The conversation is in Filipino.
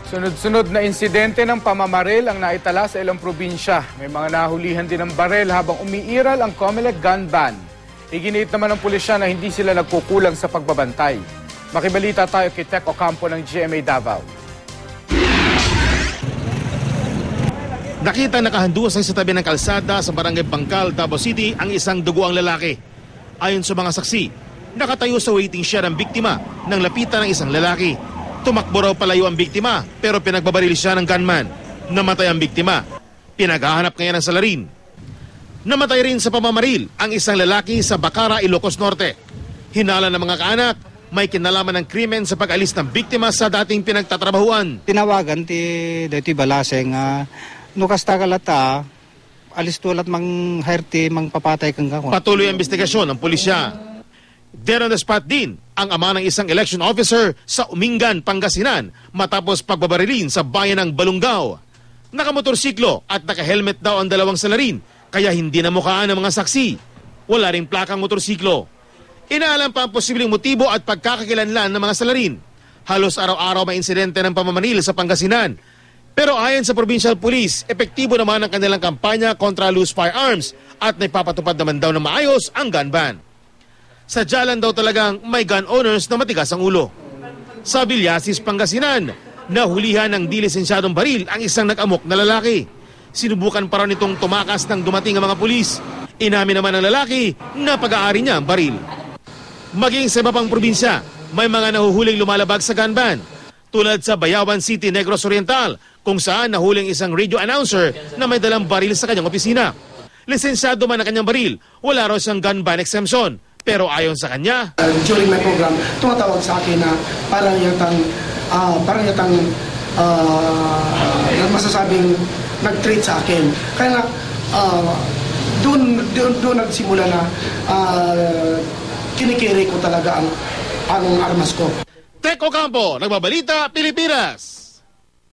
Sunod-sunod na insidente ng pamamaril ang naitala sa ilang probinsya. May mga nahulihan din ng barel habang umiiral ang COMELEC gun ban. Iginiit naman ng pulisya na hindi sila nagkukulang sa pagbabantay. Makibalita tayo kay Tech Ocampo ng GMA Davao. Nakita nakahandusay sa tabi ng kalsada sa barangay Bangkal, Davao City ang isang duguang lalaki. Ayon sa mga saksi, nakatayo sa waiting shed ang biktima nang lapitan ng isang lalaki. Tumakbo raw palayo ang biktima pero pinagbabaril siya ng gunman. Namatay ang biktima. Pinaghahanap ngayon ng salarin. Namatay rin sa pamamaril ang isang lalaki sa Bacara, Ilocos Norte. Hinala ng mga kaanak, may kinalaman ng krimen sa pag-alis ng biktima sa dating pinagtatrabahuan. Tinawagan ti balaseng nukas tagalata alis tulat mang herti mang papatay kang gawon. Patuloy ang investigasyon ng pulisya. There on the spot din ang ama ng isang election officer sa Umingan, Pangasinan matapos pagbabarilin sa bayan ng Balungao. Nakamotorsiklo at naka-helmet daw ang dalawang salarin kaya hindi na mukhaan ng mga saksi. Wala ring plakang motorsiklo. Inaalam pa ang posibleng motibo at pagkakakilanlan ng mga salarin. Halos araw-araw may insidente ng pamamaril sa Pangasinan. Pero ayon sa Provincial Police, epektibo naman ang kanilang kampanya kontra loose firearms at naipapatupad naman daw ng maayos ang gun ban. Sa Jalan daw talagang may gun owners na matigas ang ulo. Sa Villasis, Pangasinan, nahulihan ng di lisensyadong baril ang isang nag-amok na lalaki. Sinubukan pa raw nitong tumakas ng dumating ang mga pulis. Inamin naman ng lalaki na pag-aari niya ang baril. Maging sa iba pang probinsya, may mga nahuhuling lumalabag sa gun ban. Tulad sa Bayawan City, Negros Oriental, kung saan nahuling isang radio announcer na may dalang baril sa kanyang opisina. Lisensyado man ang kanyang baril, wala raw siyang gun ban exemption. Pero ayon sa kanya, during my program, tumatawag sa akin na parang yatang masasabing nag-treat sa akin. Kaya doon nagsimula na kinikiri ko talaga ang armas ko. Tech Ocampo, Nagbabalita, Pilipinas.